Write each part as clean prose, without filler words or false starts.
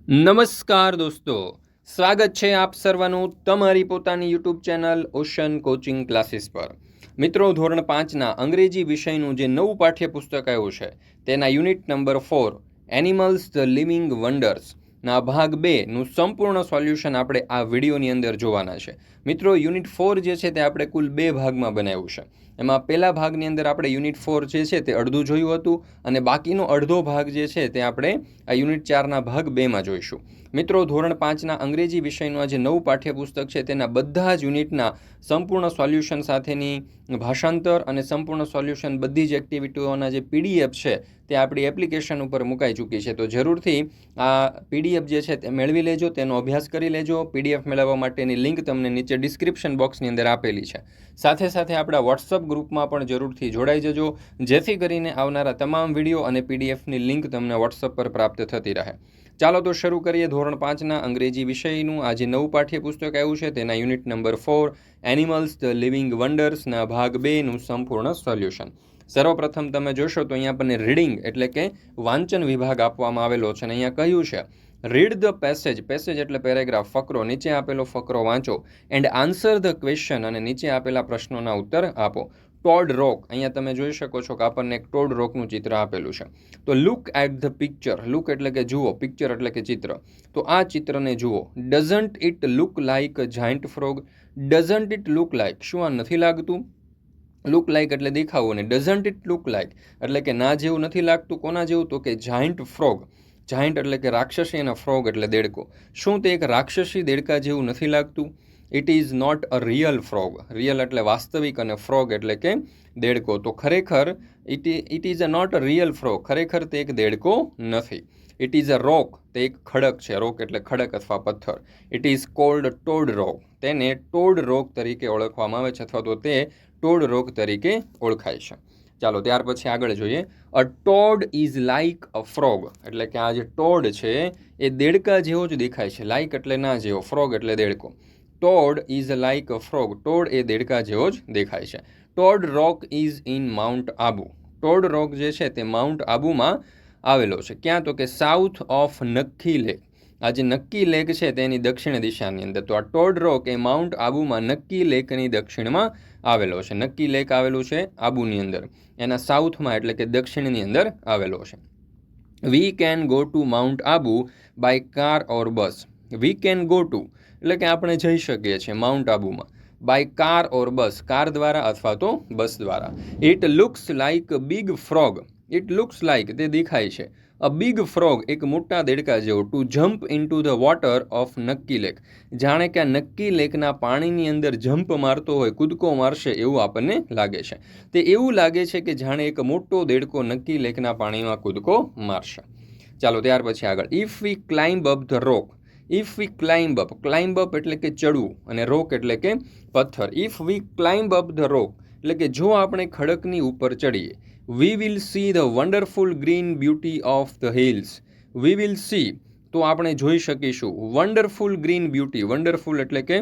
નમસ્કાર દોસ્તો, સ્વાગત છે આપ સર્વનું તમારી પોતાની YouTube channel ocean coaching classes પર. મિત્રો, ધોરણ 5ના અંગ્રેજી વિષયનું જે નવું પાઠ્યપુસ્તક આવ્યું છે તેના unit number 4 animals the living વન્ડર્સના ભાગ 2નું સંપૂર્ણ સોલ્યુશન આપણે આ વિડીયોની અંદર જોવાના છે. મિત્રો, યુનિટ 4 જે છે તે આપણે કુલ 2 ભાગમાં બનાવ્યું છે. એમાં પહેલા ભાગની અંદર આપણે યુનિટ 4 જે છે તે અડધું જોયું હતું અને બાકીનો અડધો ભાગ જે છે તે આપણે આ યુનિટ 4ના ભાગ 2માં જોઈશું. મિત્રો, ધોરણ 5ના અંગ્રેજી વિષયનું આ જે નવું પાઠ્યપુસ્તક છે તેના બધા જ યુનિટના સંપૂર્ણ સોલ્યુશન સાથેની ભાષાંતર અને સંપૂર્ણ સોલ્યુશન બધી જ એક્ટિવિટીઓના જે પીડીએફ છે તે આપણી એપ્લિકેશન ઉપર મુકાઈ ચૂકી છે. તો જરૂરથી આ પીડીએફ જે છે તે મેળવી લેજો, તેનો અભ્યાસ કરી લેજો. પીડીએફ મેળવવા માટેની લિંક તમને નીચે ડિસ્ક્રિપ્શન બોક્સની અંદર આપેલી છે. સાથે સાથે આપણા વોટ્સઅપ ગ્રુપમાં પણ જરૂરથી જોડાઈ જજો, જેથી કરીને આવનારા તમામ વિડીયો અને પીડીએફની લિંક તમને વોટ્સઅપ પર પ્રાપ્ત થતી રહે. ચાલો તો શરૂ કરીએ ધોરણ 5ના અંગ્રેજી વિષયનું આ જે નવું પાઠ્યપુસ્તક આવ્યું છે તેના unit number 4 animals the living વન્ડર્સના ભાગ 2નું સંપૂર્ણ સોલ્યુશન. સર્વપ્રથમ તમે જોશો તો અહીંયા આપણને રીડિંગ એટલે કે વાંચન વિભાગ આપવામાં આવેલો છે અને અહીંયા કહ્યું છે રીડ ધ પેસેજ. પેસેજ એટલે પેરેગ્રાફ, ફકરો. નીચે આપેલો ફકરો વાંચો એન્ડ આન્સર ધ ક્વેશ્ચન, અને નીચે આપેલા પ્રશ્નોના ઉત્તર આપો. ટોડ રોક, અહીંયા તમે જોઈ શકો છો કે આપણને એક ટોડ રોકનું ચિત્ર આપેલું છે. તો look at the picture. Look એટલે કે જુઓ, પિક્ચર એટલે કે ચિત્ર. તો આ ચિત્રને જુઓ. Doesn't it look like a giant frog. Doesn't it look like, શું આ નથી લાગતું? લુક લાઇક એટલે દેખાવું, અને ડઝન્ટ ઇટ લુક લાઇક એટલે કે ના જેવું નથી લાગતું. કોના જેવું? તો કે જાયન્ટ ફ્રોગ. જાયન્ટ એટલે કે રાક્ષસી અને ફ્રોગ એટલે દેડકો. શું તે એક રાક્ષસી દેડકા જેવું નથી લાગતું? It is not a real frog. Real એટલે વાસ્તવિક અને ફ્રોગ એટલે કે દેડકો. તો ખરેખર it is a not a real frog, ખરેખર તે એક દેડકો નથી. ઇટ ઇઝ અ રોક, તે એક ખડક છે. રોક એટલે ખડક અથવા પથ્થર. ઇટ ઇઝ કોલ્ડ ટોડ રોક, તેને ટોડ રોક તરીકે ઓળખવામાં આવે છે, અથવા તો તે ટોડ રોક તરીકે ઓળખાય છે. ચાલો ત્યાર પછી આગળ જોઈએ. A toad is like a frog, એટલે કે આ જે ટોડ છે એ દેડકા જેવો જ દેખાય છે. લાઇક એટલે ના જેવો, ફ્રોગ એટલે દેડકો. Toad is like a frog, toad એ દેડકા જેવો જ દેખાય છે. Toad rock is in mount Abu. Toad rock જે છે તે માઉન્ટ આબુમાં આવેલો છે. ક્યાં? તો કે સાઉથ ઓફ નક્કી લેક. આ જે નક્કી લેક છે તેની દક્ષિણ દિશાની અંદર. તો આ ટોડ રોક એ માઉન્ટ આબુમાં નક્કી લેકની દક્ષિણમાં આવેલો છે. નક્કી લેક આવેલું છે આબુની અંદર, એના સાઉથમાં એટલે કે દક્ષિણની અંદર આવેલો છે. We can go to mount Abu by car or bus. We can go to એટલે કે આપણે જઈ શકીએ છીએ માઉન્ટ આબુમાં by car or bus, car દ્વારા અથવા તો બસ દ્વારા. It looks like a big frog. It looks like, તે દેખાય છે, અ બિગ ફ્રોગ, એક મોટા દેડકા જેવો. To jump into the water of Nakki lake, જાણે કે આ નક્કી લેકના પાણીની અંદર જમ્પ મારતો હોય, કૂદકો મારશે એવું આપણને લાગે છે. તે એવું લાગે છે કે જાણે એક મોટો દેડકો નક્કી લેકના પાણીમાં કૂદકો મારશે. ચાલો ત્યાર પછી આગળ. If V climb up the rock. If V climb up, climb up એટલે કે ચડવું, અને રોક એટલે કે પથ્થર. ઇફ વી ક્લાઇમ્બ અપ ધ રોક એટલે કે જો આપણે ખડકની ઉપર ચડીએ. We will see the wonderful green beauty of the hills. We will see, તો આપણે જોઈ શકીશું. વન્ડરફુલ ગ્રીન બ્યુટી, વન્ડરફુલ એટલે કે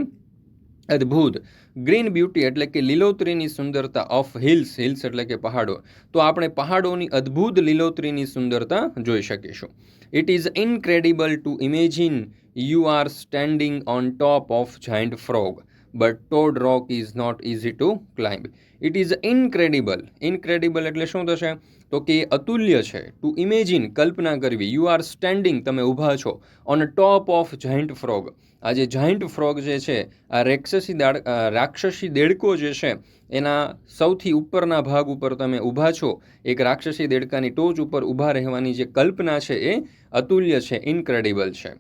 અદ્ભુત, ગ્રીન બ્યુટી એટલે કે લીલોતરીની સુંદરતા, ઓફ હિલ્સ, હિલ્સ એટલે કે પહાડો. તો આપણે પહાડોની અદ્ભુત લીલોતરીની સુંદરતા જોઈ શકીશું. It is incredible to imagine you are standing on top of giant frog, but toad rock is not easy to climb. It is incredible. Incredible એટલે શું થશે? તો કે અતુલ્ય છે. ટુ ઇમેજિન, કલ્પના કરવી. યુ આર સ્ટેન્ડિંગ, તમે ઊભા છો. On top of giant frog, આ જે જાયન્ટ ફ્રોગ જે છે, આ રાક્ષસી દેડકો જે છે એના સૌથી ઉપરના ભાગ ઉપર તમે ઊભા છો. એક રાક્ષસી દેડકાની ટોચ ઉપર ઊભા રહેવાની જે કલ્પના છે એ અતુલ્ય છે, ઇનક્રેડિબલ છે.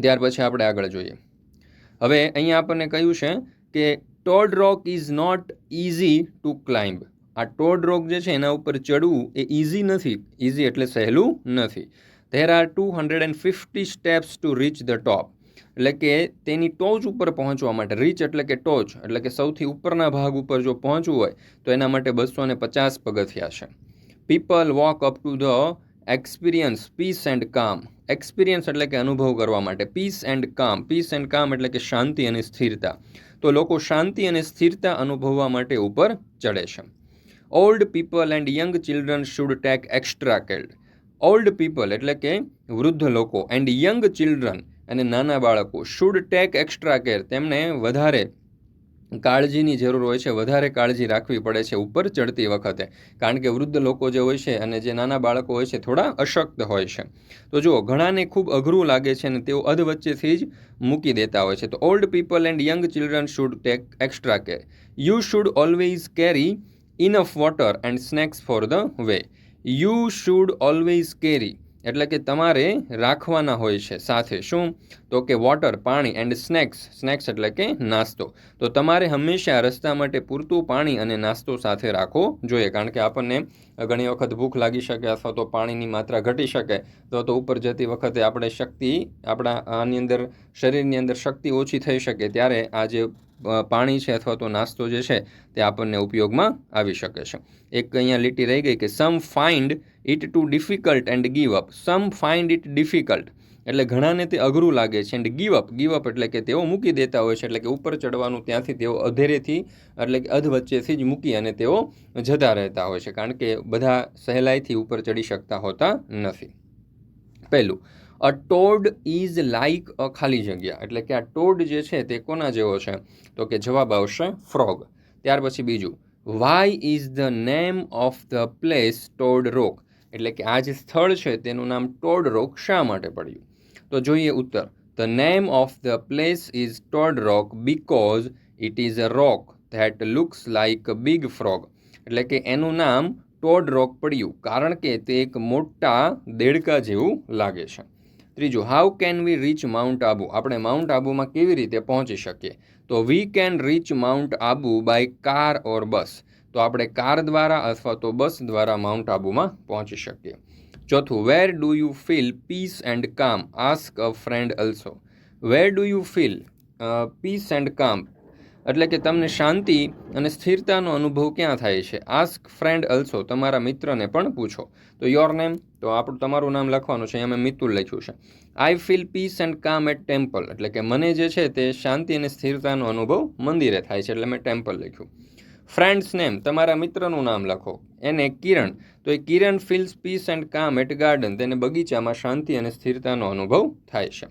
ત્યાર પછી આપણે આગળ જોઈએ. હવે અહીંયા આપણને કહ્યું છે કે toad rock is not easy to climb. આ ટોડ રોક જે છે એના ઉપર ચડવું એ ઇઝી નથી. ઇઝી એટલે સહેલું નથી. There are 250 steps to reach the top, એટલે કે તેની ટોચ ઉપર પહોંચવા માટે. રીચ એટલે કે ટોચ, એટલે કે સૌથી ઉપરના ભાગ ઉપર જો પહોંચવું હોય તો એના માટે 250 પગથિયા છે. People walk up to the experience peace and calm. Experience એટલે કે અનુભવ કરવા માટે. Peace and calm, peace and calm એટલે કે શાંતિ અને સ્થિરતા. તો લોકો શાંતિ અને સ્થિરતા અનુભવવા માટે ઉપર ચડે છે. Old people and young children should take extra care. Old people એટલે કે વૃદ્ધ લોકો એન્ડ યંગ ચિલ્ડ્રન અને નાના બાળકો શુડ ટેક એક્સ્ટ્રા કેર, તેમને વધારે કાળજીની જરૂર હોય છે, વધારે કાળજી રાખવી પડે છે ઉપર ચડતી વખતે, કારણ કે વૃદ્ધ લોકો જે હોય છે અને જે નાના બાળકો હોય છે થોડા અશક્ત હોય છે. તો જુઓ, ઘણાને ખૂબ અઘરું લાગે છે અને તેઓ અધવચ્ચેથી જ મૂકી દેતા હોય છે. તો old people and young children should take extra care. You should always carry enough water and snacks for the way. You should always carry એટલે કે તમારે રાખવાના હોય છે સાથે શું, તો કે વોટર પાણી, એન્ડ સ્નેક્સ એટલે કે નાસ્તો. તો તમારે હંમેશા રસ્તા માટે પૂરતું પાણી અને નાસ્તો સાથે રાખવો જોઈએ, કારણ કે આપણને ઘણી વખત ભૂખ લાગી શકે અથવા તો પાણીની માત્રા ઘટી શકે તો ઉપર જતી વખતે આપણે આપણા આની અંદર શરીરની અંદર શક્તિ ઓછી થઈ શકે, ત્યારે આ જે પાણી છે અથવા તો નાસ્તો જે છે તે આપણને ઉપયોગમાં આવી શકે છે. એક અહીંયા લીટી રહી ગઈ કે some find it too difficult and give up. Some find it difficult એટલે ઘણાને તે અઘરું લાગે છે, એન્ડ ગીવ અપ એટલે કે તેઓ મૂકી દેતા હોય છે, એટલે કે ઉપર ચડવાનું ત્યાંથી તેઓ અધેરેથી એટલે કે અધવચ્ચેથી જ મૂકી અને તેઓ જતા રહેતા હોય છે, કારણ કે બધા સહેલાઈથી ઉપર ચડી શકતા હોતા નથી. પહેલું, અ ટોડ ઇઝ લાઇક અ ખાલી જગ્યા એટલે કે આ ટોડ જે છે તે કોના જેવો છે, તો કે જવાબ આવશે ફ્રોગ. ત્યાર પછી બીજું, why is the name of the place toad rock એટલે કે આ જે સ્થળ છે તેનું નામ ટોડ રોક શા માટે પડ્યું. તો જોઈએ ઉત્તર. The name of the place is Tod rock because it is a rock that looks like a big frog એટલે કે એનું નામ ટોડ રોક પડ્યું કારણ કે તે એક મોટા દેડકા જેવું લાગે છે. ત્રીજું, how can we reach mount Abu આપણે માઉન્ટ આબુમાં કેવી રીતે પહોંચી શકીએ, તો we can reach mount Abu by car or bus. તો આપણે કાર દ્વારા અથવા તો બસ દ્વારા માઉન્ટ આબુમાં પહોંચી શકીએ. ચોથું, where do you feel peace and calm ask a friend also. Where do you feel peace and calm એટલે કે તમને શાંતિ અને સ્થિરતાનો અનુભવ ક્યાં થાય છે. આસ્ક ફ્રેન્ડ અલ્સો તમારા મિત્રને પણ પૂછો. તો યોર નેમ તો તમારું નામ લખવાનું છે, અહીંયા મેં મિતુલ લખ્યું છે. I feel peace and calm at temple એટલે કે મને જે છે તે શાંતિ અને સ્થિરતાનો અનુભવ મંદિરે થાય છે, એટલે મેં ટેમ્પલ લખ્યું. ફ્રેન્ડ્સ નેમ તમારા મિત્રનું નામ લખો. એને કિરણ, તો એ Kiran feels peace and calm at garden તેને બગીચામાં શાંતિ અને સ્થિરતાનો અનુભવ થાય છે.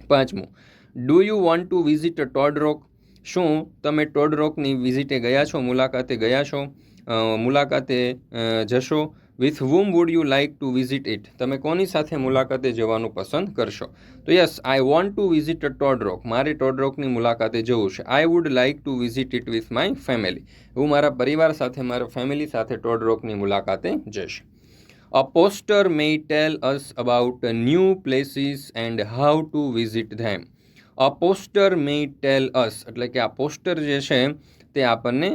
પાંચમું, do you want to visit a toad rock શું તમે ટોડ રોકની વિઝિટે ગયા છો, મુલાકાતે ગયા છો, મુલાકાતે જશો. With whom would you like to visit it તમે કોની સાથે મુલાકાતે જવાનું પસંદ કરશો. તો yes, I want to visit a toad rock મારે ટોડ રોકની મુલાકાતે જવું છે. I would like to visit it with my family હું મારા પરિવાર સાથે મારા ફેમિલી સાથે ટોડ રોકની મુલાકાતે જઈશ. A poster may tell us about new places and how to visit them. A poster may tell us એટલે કે આ પોસ્ટર જે છે તે આપણને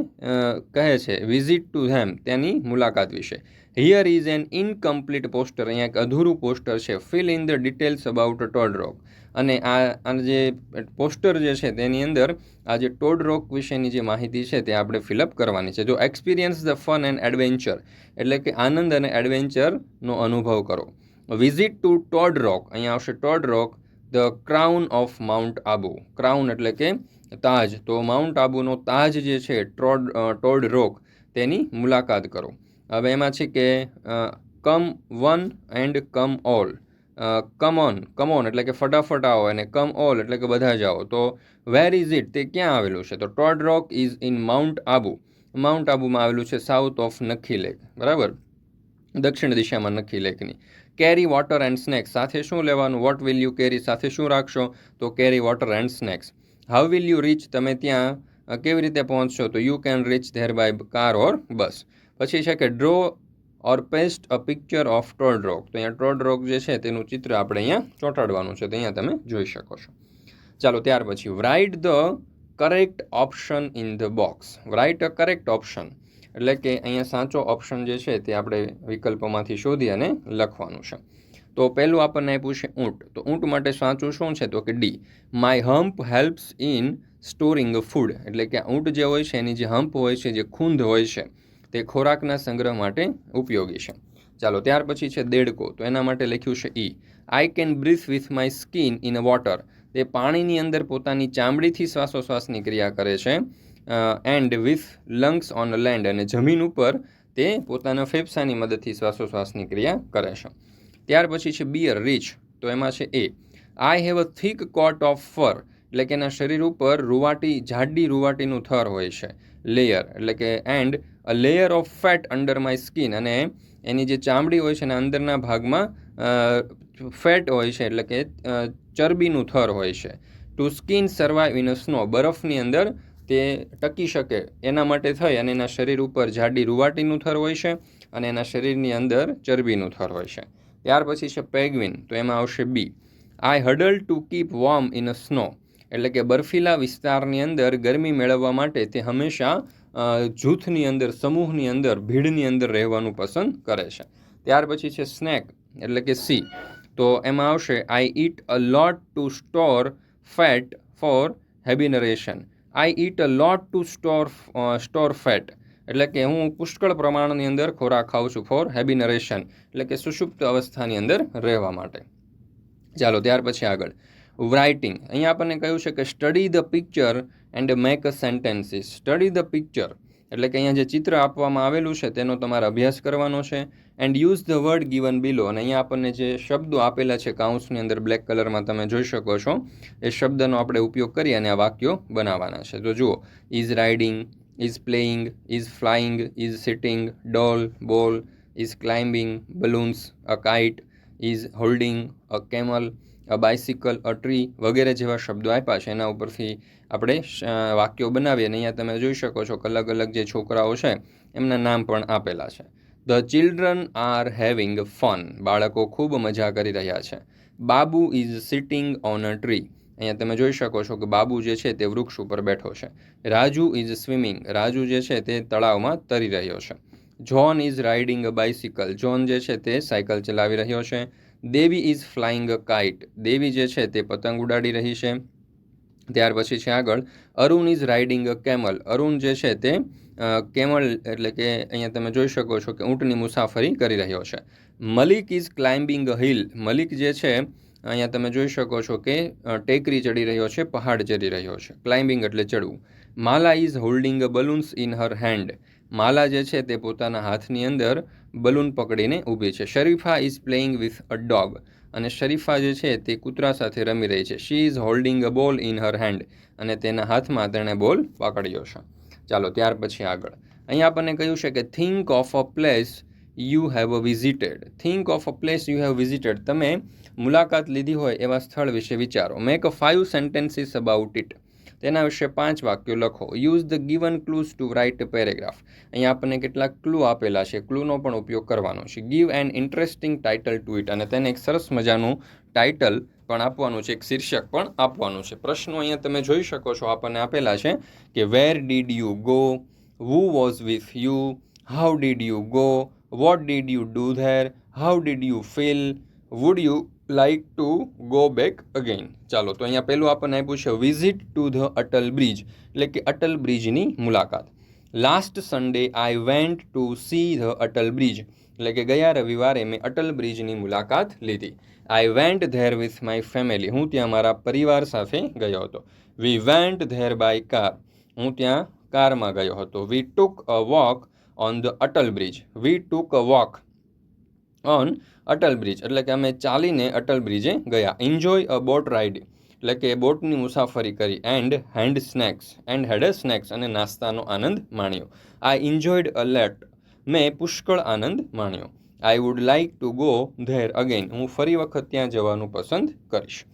કહે છે વિઝિટ ટુ ધેમ તેની મુલાકાત વિશે. Here is an incomplete poster અહીંયા એક અધૂરું પોસ્ટર છે. Fill in the details about toad rock અને આ જે પોસ્ટર જે છે તેની અંદર આ જે ટોડ રોક વિશેની જે માહિતી છે તે આપણે ફિલઅપ કરવાની છે. જો experience the fun and adventure એટલે કે આનંદ અને એડવેન્ચરનો અનુભવ કરો. વિઝિટ ટુ ટોડ રોક અહીંયા આવશે Tod rock the crown of mount Abu. Crown એટલે કે તાજ, તો માઉન્ટ આબુનો તાજ જે છે ટોડ રોક તેની મુલાકાત કરો. હવે એમાં છે કે come one and come all. Come on એટલે કે ફટાફટ આવો અને કમ ઓલ એટલે કે બધા જ આવો. તો વેર ઇઝ ઇટ તે ક્યાં આવેલું છે, તો toad rock is in mount Abu. Mount આબુમાં આવેલું છે સાઉથ ઓફ નખી લેક, બરાબર, દક્ષિણ દિશામાં નખી લેકની. કેરી વોટર એન્ડ સ્નેક્સ સાથે શું લેવાનું, વોટ વિલ યુ કેરી સાથે શું રાખશો, તો carry water and snacks. How will you reach તમે ત્યાં કેવી રીતે પહોંચશો, તો you can reach there by car or bus. પછી છે કે draw or paste a picture of toad rock. તો અહીંયા ટોડ રોક જે છે તેનું ચિત્ર આપણે અહીંયા ચોંટાડવાનું છે, તો અહીંયા તમે જોઈ શકો છો. ચાલો ત્યાર પછી write the correct option in the box. Write a correct option એટલે કે અહીંયા સાચો ઓપ્શન જે છે તે આપણે વિકલ્પોમાંથી શોધી અને લખવાનું છે. તો પહેલું આપણને આપ્યું છે ઊંટ. તો ઊંટ માટે સાચું શું છે, તો કે D, my hump helps in storing food એટલે કે ઊંટ જે હોય છે એની જે હમ્પ હોય છે, જે ખૂંદ હોય છે તે ખોરાકના સંગ્રહ માટે ઉપયોગી છે. ચાલો ત્યાર પછી છે દેડકો. તો એના માટે લખ્યું છે E, I can breathe with my skin in water. તે પાણીની અંદર પોતાની ચામડીથી શ્વાસોશ્વાસની ક્રિયા કરે છે. And with lungs on land અને જમીન ઉપર તે પોતાના ફેફસાની મદદથી શ્વાસોશ્વાસની ક્રિયા કરે છે. ત્યાર પછી છે બિયર રીચ. તો એમાં છે A, I have a thick coat of fur, એટલે કે એના શરીર ઉપર જાડી રૂવાટીનું થર હોય છે. લેયર એટલે કે and a layer of fat under my skin, અને એની જે ચામડી હોય છે એના અંદરના ભાગમાં ફેટ હોય છે, એટલે કે ચરબીનું થર હોય છે. To skin survive in a snow, બરફની અંદર તે ટકી શકે એના માટે થઈ અને એના શરીર ઉપર જાડી રૂવાટીનું થર હોય છે અને એના શરીરની અંદર ચરબીનું થર હોય છે. ત્યાર પછી છે પેગ્વિન. તો એમાં આવશે B, I huddle to keep warm in a snow, એટલે કે બર્ફીલા વિસ્તારની અંદર ગરમી મેળવવા માટે તે હંમેશા જૂથની અંદર, સમૂહની અંદર, ભીડની અંદર રહેવાનું પસંદ કરે છે. ત્યાર પછી છે સ્નેક એટલે કે સી. તો એમાં આવશે I eat a lot to store fat for hibernation. I eat a lot to store fat, એટલે કે હું પુષ્કળ પ્રમાણની અંદર ખોરાક ખાઉં છું ફોર હેબિનરેશન, એટલે કે સુષુપ્ત અવસ્થાની અંદર રહેવા માટે. ચાલો ત્યાર પછી આગળ રાઇટિંગ. અહીંયા આપણને કહ્યું છે કે study the picture and make a sentences. Study the picture એટલે કે અહીંયા જે ચિત્ર આપવામાં આવેલું છે તેનો તમારે અભ્યાસ કરવાનો છે. And use the word given below, અને અહીંયા આપણને જે શબ્દો આપેલા છે કાઉન્સની અંદર બ્લેક કલરમાં તમે જોઈ શકો છો, એ શબ્દનો આપણે ઉપયોગ કરી અને આ વાક્યો બનાવવાના છે. તો જુઓ, is riding, is playing, is flying, is sitting, doll, ball, is climbing, balloons, a kite, is holding, a camel, a bicycle, a tree વગેરે જેવા શબ્દો આપ્યા છે. એના ઉપરથી આપણે વાક્યો બનાવીએ, અને અહીંયા તમે જોઈ શકો છો કે અલગ અલગ જે છોકરાઓ છે એમના નામ પણ આપેલા છે. The children are having fun, બાળકો ખૂબ મજા કરી રહ્યા છે. Babu is sitting on a tree, અહીંયા તમે જોઈ શકો છો કે બાબુ જે છે તે વૃક્ષ ઉપર બેઠો છે. રાજુ ઇઝ સ્વિમિંગ, રાજુ જે છે તે તળાવમાં તરી રહ્યો છે. John is riding a bicycle, John જે છે તે સાયકલ ચલાવી રહ્યો છે. દેવી ઇઝ ફ્લાઇંગ અ કાઇટ, દેવી જે છે તે પતંગ ઉડાડી રહી છે. ત્યાર પછી છે આગળ Arun is riding a camel, Arun જે છે તે કેમલ એટલે કે અહીંયા તમે જોઈ શકો છો કે ઊંટની મુસાફરી કરી રહ્યો છે. Malik is climbing a hill, Malik જે છે અહીંયા તમે જોઈ શકો છો કે ટેકરી ચડી રહ્યો છે, પહાડ ચડી રહ્યો છે. ક્લાઇમ્બિંગ એટલે ચડવું. Mala is holding a balloons in her hand, Mala જે છે તે પોતાના હાથની અંદર બલૂન પકડીને ઊભી છે. Sharifa is playing with a dog, અને શરીફા જે છે તે કૂતરા સાથે રમી રહી છે. She is holding a ball in her hand, અને તેના હાથમાં તેણે બોલ પકડ્યો છે. ચાલો ત્યાર પછી આગળ અહીંયા આપણને કહ્યું છે કે think of a place you have visited. Think of a place you have visited, તમે મુલાકાત લીધી હોય એવા સ્થળ વિશે વિચારો. Make a 5 sentences about it, તેના વિશે 5 વાક્યો લખો. Use the given clues to write a paragraph, અહીંયા આપણને કેટલાક ક્લુ આપેલા છે, ક્લૂનો પણ ઉપયોગ કરવાનો છે. Give an interesting title two it, અને તેને એક સરસ મજાનું ટાઇટલ પણ આપવાનું છે, એક શીર્ષક પણ આપવાનું છે. પ્રશ્નો અહીંયા તમે જોઈ શકો છો આપણને આપેલા છે કે where did you go, who was with you, how did you go, what did you do there, how did you feel, would you like to go back again. ચાલો તો અહીંયા પહેલું આપણને આપ્યું છે visit to the Atal bridge, એટલે કે અટલ બ્રિજની મુલાકાત. Last Sunday I went to see the Atal bridge, એટલે કે ગયા રવિવારે મેં અટલ બ્રિજની મુલાકાત લીધી. I went there with my family, હું ત્યાં મારા પરિવાર સાથે ગયો હતો. We went there by car, હું ત્યાં કારમાં ગયો હતો. We took a walk on the Atal bridge, we took a walk on Atal bridge, એટલે કે અમે ચાલીને અટલ બ્રિજે ગયા. એન્જોય અ બોટ રાઇડ, એટલે કે બોટની મુસાફરી કરી. એન્ડ હેડ સ્નેક્સ, અને નાસ્તાનો આનંદ માણ્યો. આઈ એન્જોયડ અ લેટ, મેં પુષ્કળ આનંદ માણ્યો. આઈ would like to go there again, હું ફરી વખત ત્યાં જવાનું પસંદ કરીશ.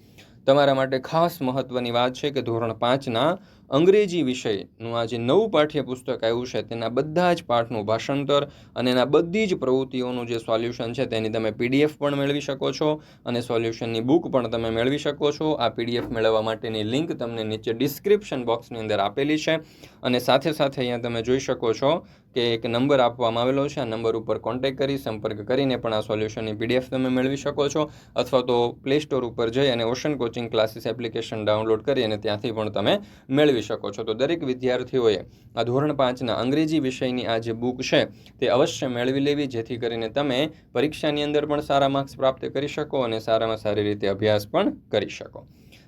તમારા માટે ખાસ મહત્ત્વની વાત છે કે ધોરણ 5ના અંગ્રેજી વિષયનું આ જે નવું પાઠ્યપુસ્તક આવ્યું છે તેના બધા જ પાઠનું ભાષાંતર અને એના બધી જ પ્રવૃત્તિઓનું જે સોલ્યુશન છે તેની તમે PDF પણ મેળવી શકો છો, અને સોલ્યુશનની બુક પણ તમે મેળવી શકો છો. આ PDF મેળવવા માટેની લિંક તમને નીચે ડિસ્ક્રિપ્શન બોક્સની અંદર આપેલી છે, અને સાથે સાથે અહીંયા તમે જોઈ શકો છો કે એક નંબર આપવામાં આવેલો છે. આ નંબર ઉપર કોન્ટેક્ટ કરી સંપર્ક કરીને પણ આ સોલ્યુશનની PDF તમે મેળવી શકો છો, અથવા તો પ્લે સ્ટોર ઉપર જઈ અને ocean coaching classes application download કરી અને ત્યાંથી પણ તમે મેળવી શકો છો. તો દરેક વિદ્યાર્થીઓએ આ ધોરણ 5ના અંગ્રેજી વિષયની આ જે બુક છે તે અવશ્ય મેળવી લેવી, જેથી કરીને તમે પરીક્ષાની અંદર પણ સારા માર્ક્સ પ્રાપ્ત કરી શકો અને સારામાં સારી રીતે અભ્યાસ પણ કરી શકો.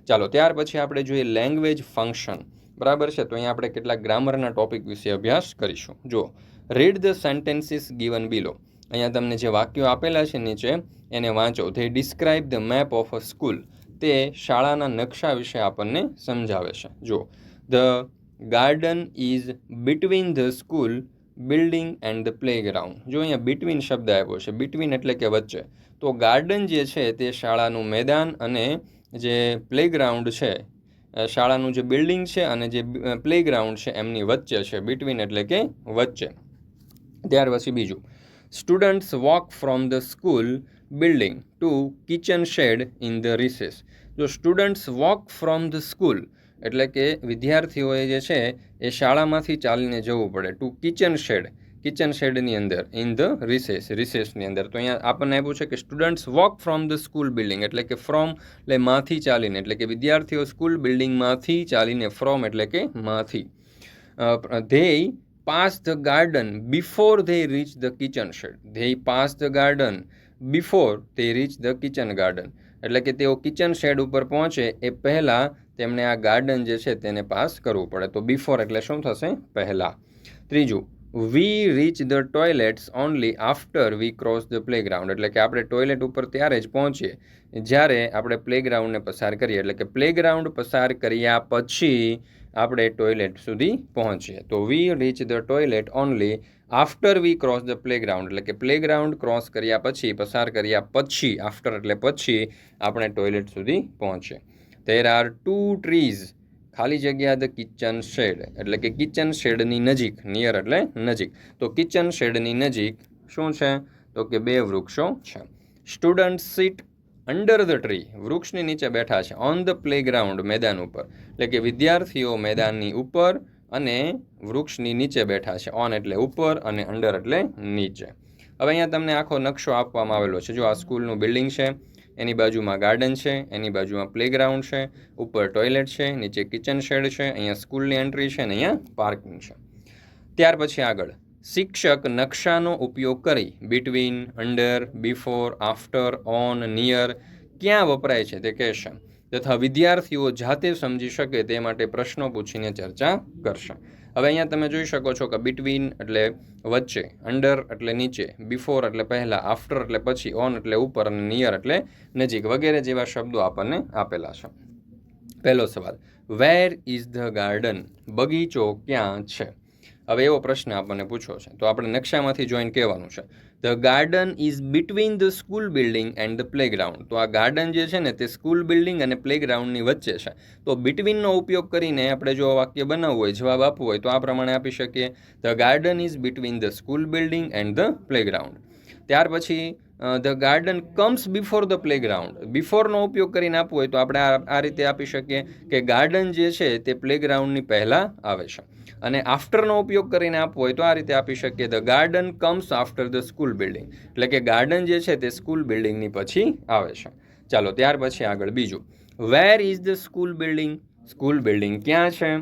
ચાલો ત્યાર પછી આપણે જોઈએ લેંગ્વેજ ફંક્શન, બરાબર છે. તો અહીંયા આપણે કેટલાક ગ્રામરના ટોપિક વિશે અભ્યાસ કરીશું. જુઓ, read the sentences given below. અહીંયા તમને જે વાક્યો આપેલા છે નીચે એને વાંચો. They describe the map of a school. તે શાળાના નકશા વિશે આપણને સમજાવે છે. જો the garden is between the school building and the playground. જો અહીંયા બિટવીન શબ્દ આવ્યો છે, બિટવીન એટલે કે વચ્ચે, તો ગાર્ડન જે છે તે શાળાનું મેદાન અને જે પ્લેગ્રાઉન્ડ છે, શાળાનું જે બિલ્ડિંગ છે અને જે પ્લેગ્રાઉન્ડ છે એમની વચ્ચે છે. બિટવીન એટલે કે વચ્ચે. ત્યાર પછી બીજું, students walk from the school building to kitchen shed in the recess. જો students walk from the school એટલે કે વિદ્યાર્થીઓએ જે છે એ શાળામાંથી ચાલીને જવું પડે ટુ કિચન શેડની અંદર ઇન ધ રિસેસની અંદર. તો અહીંયા આપણને આપ્યું છે કે students walk from the school building એટલે કે ફ્રોમ એટલે માંથી ચાલીને, એટલે કે વિદ્યાર્થીઓ સ્કૂલ બિલ્ડિંગમાંથી ચાલીને, ફ્રોમ એટલે કે માંથી. They pass the garden before they reach the kitchen shed. They pass the garden before they reach the kitchen garden એટલે કે તેઓ કિચન શેડ ઉપર પહોંચે એ પહેલાં તેમણે આ ગાર્ડન જે છે તેને પાસ કરવું પડે. તો બિફોર એટલે શું થશે? પહેલાં. ત્રીજું, we reach the toilets only after we cross the playground એટલે કે આપણે ટોયલેટ ઉપર ત્યારે જ પહોંચીએ જ્યારે આપણે પ્લેગ્રાઉન્ડને પસાર કરીએ, એટલે કે પ્લેગ્રાઉન્ડ પસાર કર્યા પછી આપણે ટોયલેટ સુધી પહોંચીએ. તો we reach the toilet only after we cross the playground એટલે કે પ્લેગ્રાઉન્ડ ક્રોસ કર્યા પછી, પસાર કર્યા પછી, આફ્ટર એટલે પછી આપણે ટોયલેટ સુધી પહોંચીએ. ધેર આર 2 ટ્રીઝ ખાલી જગ્યા ધ કિચન શેડ એટલે કે કિચન શેડની નજીક, નિયર એટલે નજીક. તો કિચન શેડની નજીક શું છે? તો કે 2 વૃક્ષો છે. Student seat under the tree વૃક્ષની નીચે બેઠા છે. ઓન ધ પ્લેગ્રાઉન્ડ મેદાન ઉપર એટલે કે વિદ્યાર્થીઓ મેદાનની ઉપર અને વૃક્ષની નીચે બેઠા છે. ઓન એટલે ઉપર અને અંડર એટલે નીચે. હવે અહીંયા તમને આખો નકશો આપવામાં આવેલો છે. જો આ સ્કૂલનું બિલ્ડિંગ છે, એની બાજુમાં ગાર્ડન છે, એની બાજુમાં પ્લેગ્રાઉન્ડ છે, ઉપર ટોયલેટ છે, નીચે કિચન શેડ છે, અહીંયા સ્કૂલની એન્ટ્રી છે અને અહીંયા પાર્કિંગ છે. ત્યાર પછી આગળ, શિક્ષક નકશાનો ઉપયોગ કરી between, under, before, after, on, near ક્યાં વપરાય છે તે કહેશે તથા વિદ્યાર્થીઓ જાતે સમજી શકે તે માટે પ્રશ્નો પૂછીને ચર્ચા કરશે. હવે અહીંયા તમે જોઈ શકો છો કે બિટવીન એટલે વચ્ચે, અંડર એટલે નીચે, બિફોર એટલે પહેલાં, આફ્ટર એટલે પછી, ઓન એટલે ઉપર અને નિયર એટલે નજીક વગેરે જેવા શબ્દો આપણને આપેલા છે. પહેલો સવાલ, વેર ઇઝ ધ ગાર્ડન? બગીચો ક્યાં છે? હવે એવો પ્રશ્ન આપણને પૂછ્યો છે તો આપણે નકશામાંથી જોઈને કહેવાનું છે the garden is between the school building and the playground. તો આ ગાર્ડન જે છે ને તે સ્કૂલ બિલ્ડિંગ અને પ્લેગ્રાઉન્ડની વચ્ચે છે. તો બિટવીનનો ઉપયોગ કરીને આપણે જો વાક્ય બનાવવું હોય, જવાબ આપવો હોય તો આ પ્રમાણે આપી શકીએ, the garden is between the school building and the playground. ત્યાર પછી the garden comes before the playground. બિફોરનો ઉપયોગ કરીને આપવું હોય તો આપણે આ રીતે આપી શકીએ કે ગાર્ડન જે છે તે પ્લેગ્રાઉન્ડની પહેલાં આવે છે. અને આફ્ટરનો ઉપયોગ કરીને આપવો હોય તો આ રીતે આપી શકીએ, the garden comes after the school building એટલે કે ગાર્ડન જે છે તે સ્કૂલ બિલ્ડિંગની પછી આવે છે. ચાલો ત્યાર પછી આગળ બીજું, વેર is the school building? School building ક્યાં છે?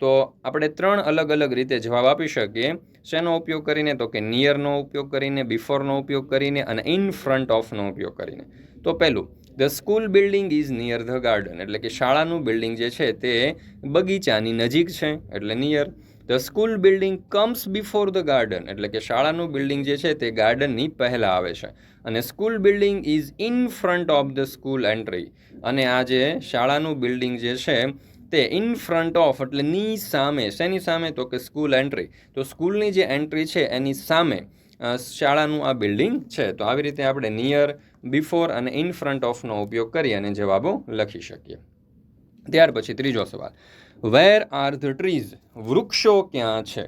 તો આપણે 3 અલગ અલગ રીતે જવાબ આપી શકીએ. શેનો ઉપયોગ કરીને? તો કે નિયરનો ઉપયોગ કરીને, બિફોરનો ઉપયોગ કરીને અને ઇન ફ્રન્ટ ઓફનો ઉપયોગ કરીને. તો પહેલું, the school building is near the garden એટલે કે શાળાનું બિલ્ડિંગ જે છે તે બગીચાની નજીક છે એટલે near. The school building comes before the garden એટલે કે શાળાનું બિલ્ડિંગ જે છે તે ગાર્ડનની પહેલાં આવે છે. અને school building is in front of the school entry અને આ જે શાળાનું બિલ્ડિંગ જે છે તે ઇન ફ્રન્ટ ઓફ એટલે ની સામે. શેની સામે? તો કે સ્કૂલ એન્ટ્રી. તો સ્કૂલની જે એન્ટ્રી છે એની સામે શાળાનું આ બિલ્ડિંગ છે. તો આવી રીતે આપણે નિયર, બિફોર અને ઇન ફ્રન્ટ ઓફનો ઉપયોગ કરી અને જવાબો લખી શકીએ. ત્યાર પછી ત્રીજો સવાલ, વેર આર ધ ટ્રીઝ? વૃક્ષો ક્યાં છે?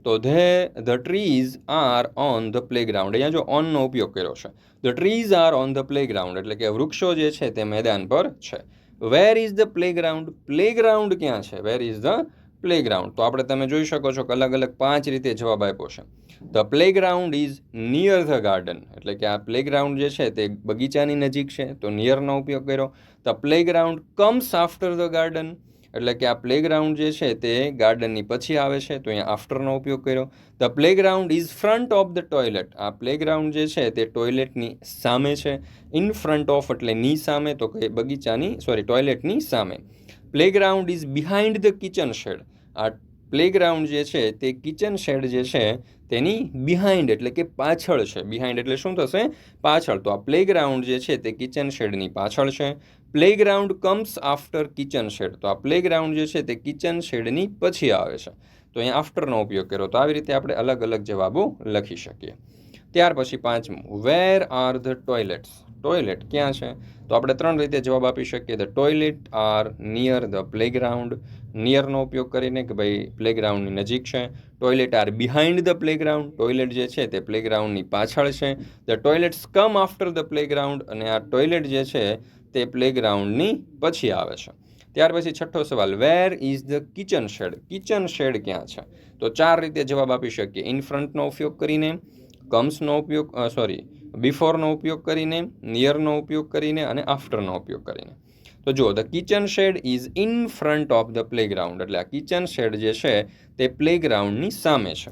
તો the trees are on the playground. અહીંયા જો ઓનનો ઉપયોગ કર્યો છે. The trees are on the playground એટલે કે વૃક્ષો જે છે તે મેદાન પર છે. વેર ઇઝ ધ પ્લેગ્રાઉન્ડ? પ્લેગ્રાઉન્ડ ક્યાં છે? વેર ઇઝ ધ પ્લેગ્રાઉન્ડ? તો આપણે તમે જોઈ શકો છો કે અલગ અલગ 5 રીતે જવાબ આપ્યો છે. The playground is near the garden એટલે કે આ પ્લેગ્રાઉન્ડ જે છે તે બગીચાની નજીક છે તો નિયરનો ઉપયોગ કર્યો. The playground comes after the garden એટલે કે આ પ્લેગ્રાઉન્ડ જે છે તે ગાર્ડનની પછી આવે છે તો અહીંયા આફ્ટરનો ઉપયોગ કર્યો. The playground is front of the toilet. આ પ્લેગ્રાઉન્ડ જે છે તે ટોયલેટની સામે છે. ઇન ફ્રન્ટ ઓફ એટલે ની સામે, તો કે ટોયલેટની સામે. Playground is behind the kitchen shed. આ પ્લેગ્રાઉન્ડ જે છે તે કિચન શેડ જે છે તેની બિહાઇન્ડ એટલે કે પાછળ છે. બિહાઇન્ડ એટલે શું થશે? પાછળ. તો આ પ્લેગ્રાઉન્ડ જે છે તે કિચન શેડની પાછળ છે. Playground comes after kitchen shed. તો આ પ્લેગ્રાઉન્ડ જે છે તે કિચન શેડની પછી આવે છે. તો અહીંયા આફ્ટરનો ઉપયોગ કર્યો. તો આવી રીતે આપણે અલગ અલગ જવાબો લખી શકીએ. ત્યાર પછી પાંચમું, where are the toilets. Toilet ક્યાં છે? તો આપણે ત્રણ રીતે જવાબ આપી શકીએ. The toilet are near the playground. નિયરનો ઉપયોગ કરીને કે ભાઈ પ્લેગ્રાઉન્ડની નજીક છે. Toilet are behind the playground. Toilet જે છે તે પ્લેગ્રાઉન્ડની પાછળ છે. The toilets come after the playground. અને આ ટોયલેટ જે છે તે પ્લેગ્રાઉન્ડની પછી આવે છે. ત્યાર પછી છઠ્ઠો સવાલ, where is the kitchen shed. Kitchen shed ક્યાં છે? તો ચાર રીતે જવાબ આપી શકીએ. ઇન ફ્રન્ટનો ઉપયોગ કરીને, કમ્સનો ઉપયોગ બિફોરનો ઉપયોગ કરીને, નિયરનો ઉપયોગ કરીને અને આફ્ટરનો ઉપયોગ કરીને. તો જુઓ, the kitchen shed is in front of the playground. એટલે આ કિચન શેડ જે છે તે પ્લેગ્રાઉન્ડની સામે છે.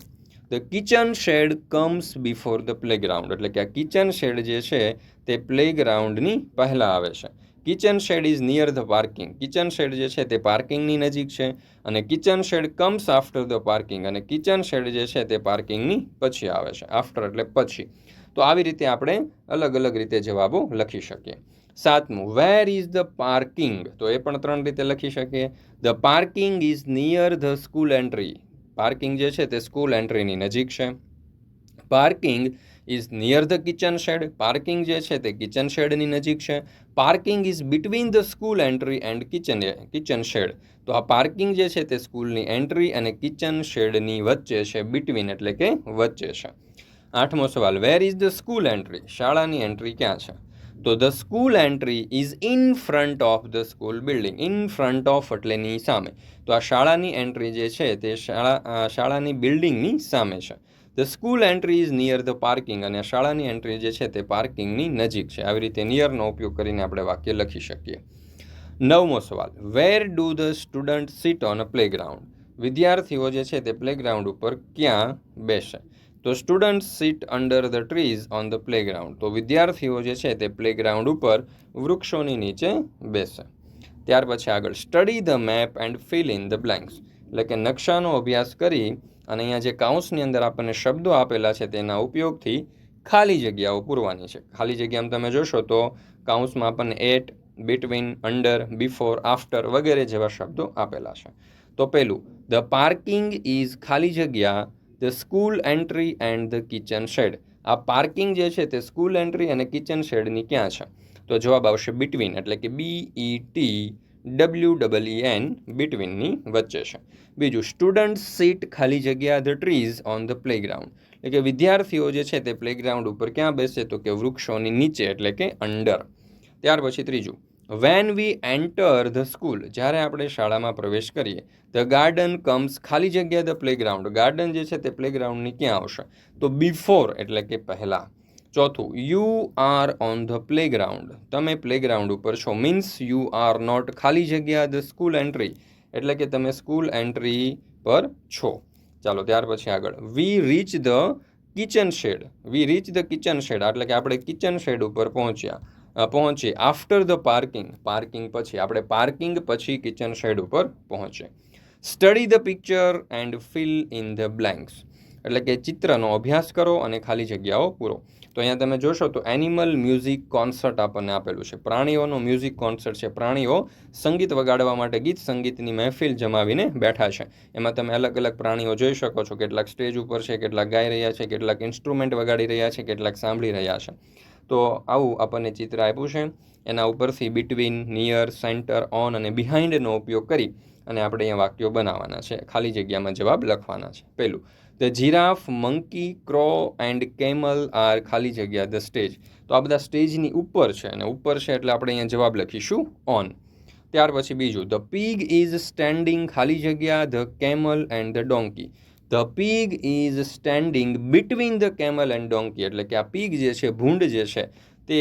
The kitchen shed comes before the playground. એટલે કે આ કિચન શેડ જે છે તે પ્લેગ્રાઉન્ડની પહેલાં આવે છે. Kitchen shed is near the parking. Kitchen shed જે છે તે પાર્કિંગની નજીક છે. અને kitchen shed comes after the parking. અને કિચન શેડ જે છે તે પાર્કિંગની પછી આવે છે. આફ્ટર એટલે પછી. તો આવી રીતે આપણે અલગ અલગ રીતે જવાબો લખી શકીએ. સાતમું, વેર ઇઝ ધ પાર્કિંગ. તો એ પણ ત્રણ રીતે લખી શકીએ. The parking is near the school entry. Parking જે છે તે સ્કૂલ એન્ટ્રીની નજીક છે. Parking is near the kitchen shed. Parking જે છે તે કિચન શેડની નજીક છે. Parking is between the school entry and kitchen shed. તો આ પાર્કિંગ જે છે તે સ્કૂલની એન્ટ્રી અને કિચન શેડની વચ્ચે છે. બિટવીન એટલે કે વચ્ચે છે. આઠમો સવાલ, where is the school entry. શાળાની એન્ટ્રી ક્યાં છે? તો the school entry is in front of the school building. In front of એટલે ની સામે. તો આ શાળાની એન્ટ્રી જે છે તે શાળાની બિલ્ડિંગની સામે છે. The school entry is near the parking. અને શાળાની એન્ટ્રી જે છે તે પાર્કિંગની નજીક છે. આવી રીતે નિયરનો ઉપયોગ કરીને આપણે વાક્ય લખી શકીએ. નવમો સવાલ, where do the student sit on a playground. વિદ્યાર્થીઓ જે છે તે પ્લેગ્રાઉન્ડ ઉપર ક્યાં બેસે? તો student sit under the trees on the playground. તો વિદ્યાર્થીઓ જે છે તે પ્લેગ્રાઉન્ડ ઉપર વૃક્ષોની નીચે બેસે. ત્યાર પછી આગળ, study the map and fill in the blanks. એટલે કે નકશાનો અભ્યાસ કરી અને અહીંયા જે કાઉન્સની અંદર આપણને શબ્દો આપેલા છે તેના ઉપયોગથી ખાલી જગ્યાઓ પૂરવાની છે. ખાલી જગ્યામાં તમે જોશો તો કાઉન્સમાં આપણને at, between, under, before, after વગેરે જેવા શબ્દો આપેલા છે. તો પહેલું, ધ પાર્કિંગ ઇઝ ખાલી જગ્યા the school entry and the kitchen shed. આ પાર્કિંગ જે છે તે સ્કૂલ એન્ટ્રી અને કિચન શેડની ક્યાં છે? તો જવાબ આવશે બિટવીન એટલે કે BETWEEN, બિટવીનની વચ્ચે છે. બીજું, સ્ટુડન્ટ સીટ ખાલી જગ્યા the trees on the playground. એટલે કે વિદ્યાર્થીઓ જે છે તે પ્લેગ્રાઉન્ડ ઉપર ક્યાં બેસે? તો કે વૃક્ષોની નીચે એટલે કે અંડર. ત્યાર પછી ત્રીજું, when we enter the school. જ્યારે આપણે શાળામાં પ્રવેશ કરીએ. ધ ગાર્ડન કમ્સ ખાલી જગ્યા ધ પ્લેગ્રાઉન્ડ. ગાર્ડન જે છે તે પ્લેગ્રાઉન્ડની ક્યાં આવશે? તો બિફોર એટલે કે પહેલાં. ચોથું, you are on the playground. તમે પ્લેગ્રાઉન્ડ ઉપર છો. મીન્સ યુ આર નોટ ખાલી જગ્યા ધ સ્કૂલ એન્ટ્રી. એટલે કે તમે સ્કૂલ એન્ટ્રી પર છો. ચાલો ત્યાર પછી આગળ, we reach the kitchen shed. We reach the kitchen shed એટલે કે આપણે કિચન શેડ ઉપર પહોંચીએ આફ્ટર ધ પાર્કિંગ. પાર્કિંગ પછી. આપણે પાર્કિંગ પછી કિચન શેડ ઉપર પહોંચે. Study the picture and fill in the blanks. એટલે કે ચિત્રનો અભ્યાસ કરો અને ખાલી જગ્યાઓ પૂરો. તો અહીંયા તમે જોશો તો એનિમલ મ્યુઝિક કોન્સર્ટ આપણને આપેલું છે. પ્રાણીઓનો મ્યુઝિક કોન્સર્ટ છે. પ્રાણીઓ સંગીત વગાડવા માટે ગીત સંગીતની મહેફિલ જમાવીને બેઠા છે. એમાં તમે અલગ અલગ પ્રાણીઓ જોઈ શકો છો. કેટલાક સ્ટેજ ઉપર છે, કેટલાક ગાઈ રહ્યા છે, કેટલાક ઇન્સ્ટ્રુમેન્ટ વગાડી રહ્યા છે, કેટલાક સાંભળી રહ્યા છે. તો આવું આપણને ચિત્ર આપ્યું છે. એના ઉપરથી બિટવીન, નિયર, સેન્ટર, ઓન અને બિહાઇન્ડનો ઉપયોગ કરી અને આપણે અહીંયા વાક્યો બનાવવાના છે. ખાલી જગ્યામાં જવાબ લખવાના છે. પહેલું, the giraffe, monkey, crow and camel are ખાલી જગ્યા ધ સ્ટેજ. તો આ બધા સ્ટેજની ઉપર છે અને ઉપર છે એટલે આપણે અહીંયા જવાબ લખીશું ઓન. ત્યાર પછી બીજું, ધ પીગ ઇઝ સ્ટેન્ડિંગ ખાલી જગ્યા the camel and the donkey. The pig is standing between the camel and donkey. એટલે કે આ પીગ જે છે, ભૂંડ જે છે તે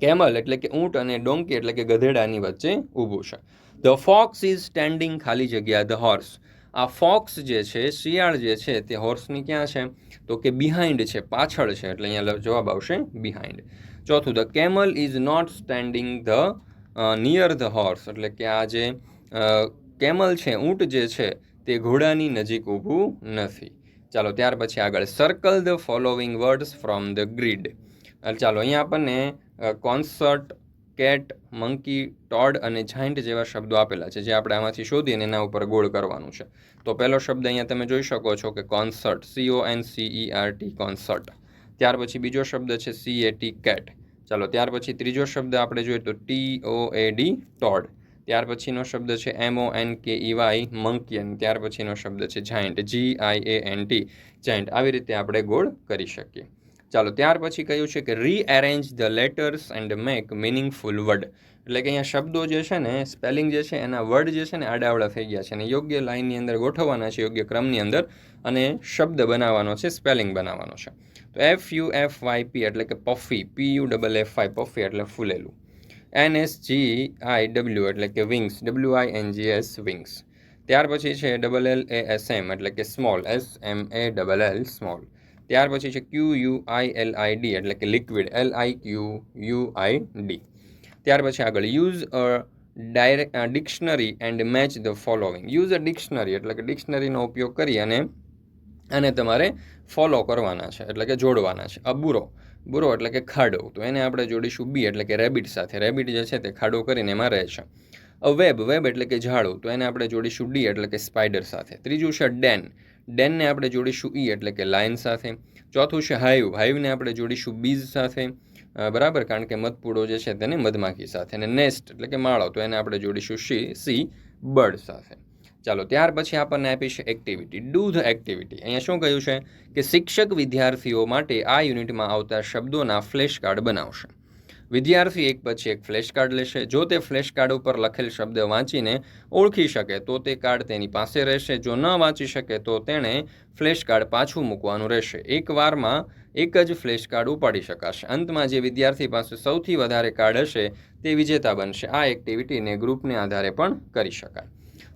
કેમલ એટલે કે ઊંટ અને ડોંકી એટલે કે ગધેડાની વચ્ચે ઊભું છે. ધ ફોક્સ ઇઝ સ્ટેન્ડિંગ ખાલી જગ્યા ધ હોર્સ. આ ફોક્સ જે છે, શિયાળ જે છે તે હોર્સની ક્યાં છે? તો કે બિહાઇન્ડ છે, પાછળ છે. એટલે અહીંયા જવાબ આવશે બિહાઇન્ડ. ચોથું, the camel is not standing near the horse. એટલે કે આ જે કેમલ છે, ઊંટ જે છે તે ઘોડાની નજીક ઊભું નથી. ચાલો ત્યાર પછી આગળ circle the following words from the grid. ચાલો અહીંયા આપણને કોન્સર્ટ, કેટ, મંકી, ટોડ અને જાયન્ટ જેવા શબ્દો આપેલા છે, જે આપણે આમાંથી શોધીને એના ઉપર ગોળ કરવાનું છે. તો પહેલો શબ્દ અહીંયા તમે જોઈ શકો છો કે કોન્સર્ટ, CONCERT, કોન્સર્ટ. ત્યાર પછી બીજો શબ્દ છે CAT, કેટ. ચાલો ત્યાર પછી ત્રીજો શબ્દ આપણે જોઈએ તો TOAD, ટોડ. ત્યાર પછીનો શબ્દ છે MONKEY, મંકી. અને ત્યાર પછીનો શબ્દ છે જાયન્ટ, GIANT, જાયન્ટ. આવી રીતે આપણે ગોળ કરી શકીએ. ચાલો ત્યાર પછી કહ્યું છે કે રીએરેન્જ the letters and make meaningful word. એટલે કે અહીંયા શબ્દો જે છે ને, સ્પેલિંગ જે છે એના વર્ડ જે છે ને આડાવડા થઈ ગયા છે અને યોગ્ય લાઇનની અંદર ગોઠવવાના છે, યોગ્ય ક્રમની અંદર, અને શબ્દ બનાવવાનો છે, સ્પેલિંગ બનાવવાનો છે. તો FUFYP એટલે કે પફી, PUFFY પફી એટલે ફૂલેલું. NSGIW એટલે કે વિંગ્સ, WINGS વિંગ્સ. ત્યાર પછી છે LLASM એટલે કે સ્મોલ, SMALL સ્મોલ. ત્યાર પછી છે QUILID એટલે કે લિક્વિડ, LIQUID. ત્યાર પછી આગળ use a dictionary and match the following. Use a dictionary એટલે કે ડિક્શનરીનો ઉપયોગ કરી અને તમારે ફોલો કરવાના છે, એટલે કે જોડવાના છે. બુરો, બુરો એટલે કે ખાડો, તો એને આપણે જોડીશું બી એટલે કે રેબિટ સાથે. રેબિટ જે છે તે ખાડો કરીને એમાં રહે છે. વેબ, વેબ એટલે કે ઝાડું, તો એને આપણે જોડીશું ડી એટલે કે સ્પાઈડર સાથે. ત્રીજું છે ડેન, ડેનને આપણે જોડીશું ઈ એટલે કે લાયન સાથે. ચોથું છે હાઈવ, હાઈવને આપણે જોડીશું બીઝ સાથે, બરાબર, કારણ કે મધપૂડો જે છે તેને મધમાખી સાથે. અને નેસ્ટ એટલે કે માળો, તો એને આપણે જોડીશું સી બર્ડ સાથે. ચાલો ત્યાર પછી આપણને આપી છે એક્ટિવિટી, ડુ ધ એક્ટિવિટી. અહીંયા શું કહ્યું છે કે શિક્ષક વિદ્યાર્થીઓ માટે આ યુનિટમાં આવતા શબ્દોના ફ્લેશ કાર્ડ બનાવશે. વિદ્યાર્થી એક પછી એક ફ્લેશ કાર્ડ લેશે. જો તે ફ્લેશ કાર્ડ ઉપર લખેલ શબ્દ વાંચીને ઓળખી શકે તો તે કાર્ડ તેની પાસે રહેશે. જો ન વાંચી શકે તો તેણે ફ્લેશ કાર્ડ પાછું મૂકવાનું રહેશે. એક વારમાં એક જ ફ્લેશ કાર્ડ ઉપાડી શકાશે. અંતમાં જે વિદ્યાર્થી પાસે સૌથી વધારે કાર્ડ હશે તે વિજેતા બનશે. આ એક્ટિવિટીને ગ્રુપને આધારે પણ કરી શકાય.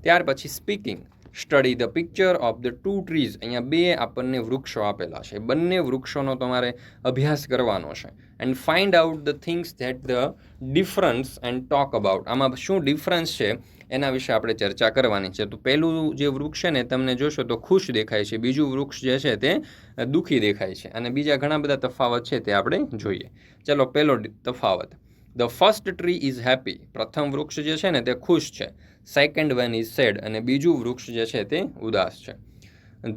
ત્યાર પછી speaking. Study the picture of the two trees. અહીંયા બે આપણને વૃક્ષો આપેલા છે. બંને વૃક્ષોનો તમારે અભ્યાસ કરવાનો છે. And find out the things that the difference and talk about. આમાં શું ડિફરન્સ છે એના વિશે આપણે ચર્ચા કરવાની છે. તો પહેલું જે વૃક્ષ છે ને તમને જોશો તો ખુશ દેખાય છે, બીજું વૃક્ષ જે છે તે દુઃખી દેખાય છે, અને બીજા ઘણા બધા તફાવત છે તે આપણે જોઈએ. ચલો પહેલો તફાવત, the first tree is happy. પ્રથમ વૃક્ષ જે છે ને તે ખુશ છે. સેકન્ડ વન ઇઝ સેડ, અને બીજું વૃક્ષ જે છે તે ઉદાસ છે.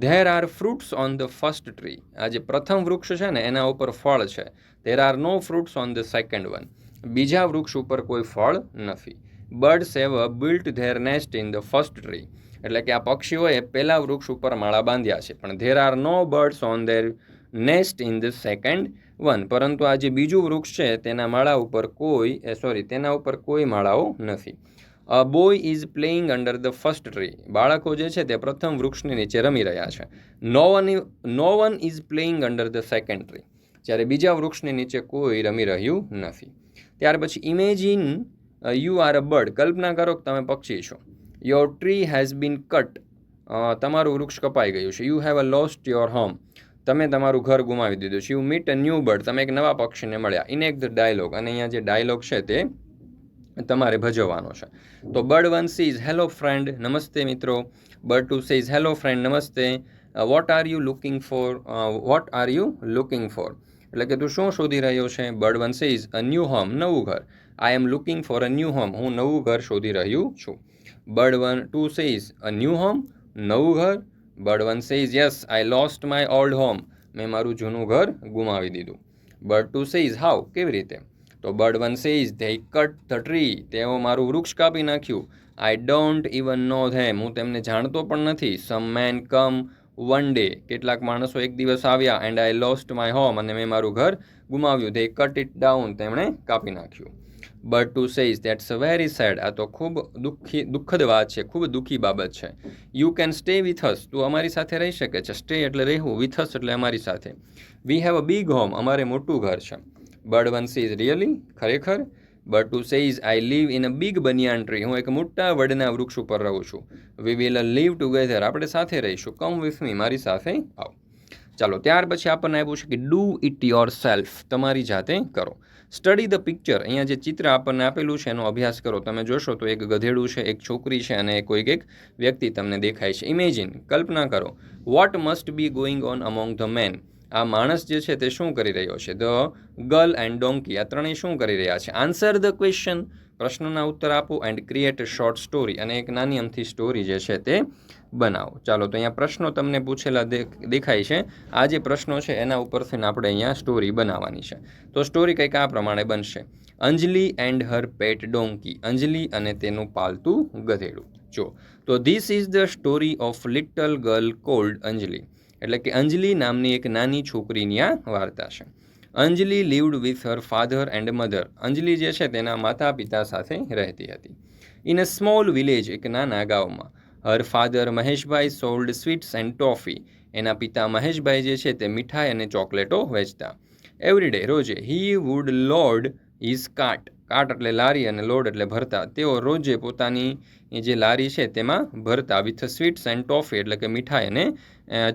There R fruits on the first tree. આ જે પ્રથમ વૃક્ષ છે ને એના ઉપર ફળ છે. There are no fruits on the second one. બીજા વૃક્ષ ઉપર કોઈ ફળ નથી. Birds have built their nest in the first tree. એટલે કે આ પક્ષીઓએ પહેલા વૃક્ષ ઉપર માળા બાંધ્યા છે, પણ there are no birds on their nest in the second one. પરંતુ આ જે બીજું વૃક્ષ છે તેના ઉપર કોઈ માળાઓ નથી. A boy is playing under the first tree. બાળકો જે છે તે પ્રથમ વૃક્ષની નીચે રમી રહ્યા છે. No one is playing under the second tree. જ્યારે બીજા વૃક્ષની નીચે કોઈ રમી રહ્યું નથી. ત્યાર પછી imagine you are a bird. કલ્પના કરો કે તમે પક્ષી છો. Your tree has been cut. તમારું વૃક્ષ કપાઈ ગયું છે. You have a lost your home. તમે તમારું ઘર ગુમાવી દીધું છે. You meet a new bird. તમે એક નવા પક્ષીને મળ્યા. Enact the dialogue. અને અહીંયા જે ડાયલોગ છે તે તમારે ભજવવાનો છે. તો bird one says hello friend, નમસ્તે મિત્રો. Bird two says hello friend, નમસ્તે. What are you looking for, એટલે કે તું શું શોધી રહ્યો છે. Bird one says a new home, નવું ઘર. I am looking for a new home, હું નવું ઘર શોધી રહ્યું છું. Bird one two says a new home, નવું ઘર. Bird one says yes I lost my old home, મેં મારું જૂનું ઘર ગુમાવી દીધું. બર્ડ ટુ સીઝ હાઉ, કેવી રીતે. તો bird one says they cut the tree. તેઓ મારું વૃક્ષ કાપી નાખ્યું. આઈ ડોન્ટ ઇવન નો ધેમ, હું તેમને જાણતો પણ નથી. સમ મેન કમ વન ડે, કેટલાક માણસો એક દિવસ આવ્યા. And I lost my home, અને મેં મારું ઘર ગુમાવ્યું. ધે કટ ઇટ ડાઉન, તેમણે કાપી નાખ્યું. Bird two says that's very sad, આ તો ખૂબ દુઃખદ વાત છે, ખૂબ દુઃખી બાબત છે. You can stay with us, તું અમારી સાથે રહી શકે છે. સ્ટે એટલે રહેવું, વિથ અસ એટલે અમારી સાથે. We have a big home, અમારે મોટું ઘર છે. બર્ડ વન સેઝ રિયલી, ખરેખર. Bird two says I live in a big banyan tree, હું એક મોટા વડના વૃક્ષ ઉપર રહું છું. વી વિલ લીવ ટુગેધર, આપણે સાથે રહીશું. કમ વિથ મી, મારી સાથે આવો. ચાલો ત્યાર પછી આપણને આપ્યું છે કે ડુ ઇટ યોર સેલ્ફ, તમારી જાતે કરો. સ્ટડી ધ પિક્ચર, અહીંયા જે ચિત્ર આપણને આપેલું છે એનો અભ્યાસ કરો. તમે જોશો તો એક ગધેડું છે, એક છોકરી છે અને કોઈક એક વ્યક્તિ તમને દેખાય છે. ઇમેજિન, કલ્પના કરો, what must be going on among the man, આ માણસ જે છે તે શું કરી રહ્યો છે. ધ ગર્લ એન્ડ ડોંકી, આ ત્રણેય શું કરી રહ્યા છે. આન્સર ધ ક્વેશ્ચન, પ્રશ્નના ઉત્તર આપો. And create a short story, અને એક નાની અમથી સ્ટોરી જે છે તે બનાવો. ચાલો, તો અહીંયા પ્રશ્નો તમને પૂછેલા દેખાય છે. આ જે પ્રશ્નો છે એના ઉપરથી આપણે અહીંયા સ્ટોરી બનાવવાની છે. તો સ્ટોરી કંઈક આ પ્રમાણે બનશે. અંજલિ એન્ડ હર પેટ ડોંકી, અંજલિ અને તેનું પાલતું ગધેડું. જો, તો this is the story of little girl called Anjali, એટલે કે અંજલિ નામની એક નાની છોકરીની આ વાર્તા છે. Anjali lived with her father and mother, Anjali જે છે તેના માતા પિતા સાથે રહેતી હતી. ઇન અ સ્મોલ વિલેજ, એક નાના ગામમાં. Her father Maheshbhai sold sweets and toffee, એના પિતા મહેશભાઈ જે છે તે મીઠાઈ અને ચોકલેટો વેચતા. એવરી ડે, રોજે. He would load his cart, cart એટલે લારી અને લોડ એટલે ભરતા. તેઓ રોજે પોતાની જે લારી છે તેમાં ભરતા. વિથ સ્વીટ્સ એન્ડ ટોફી, એટલે કે મીઠાઈ અને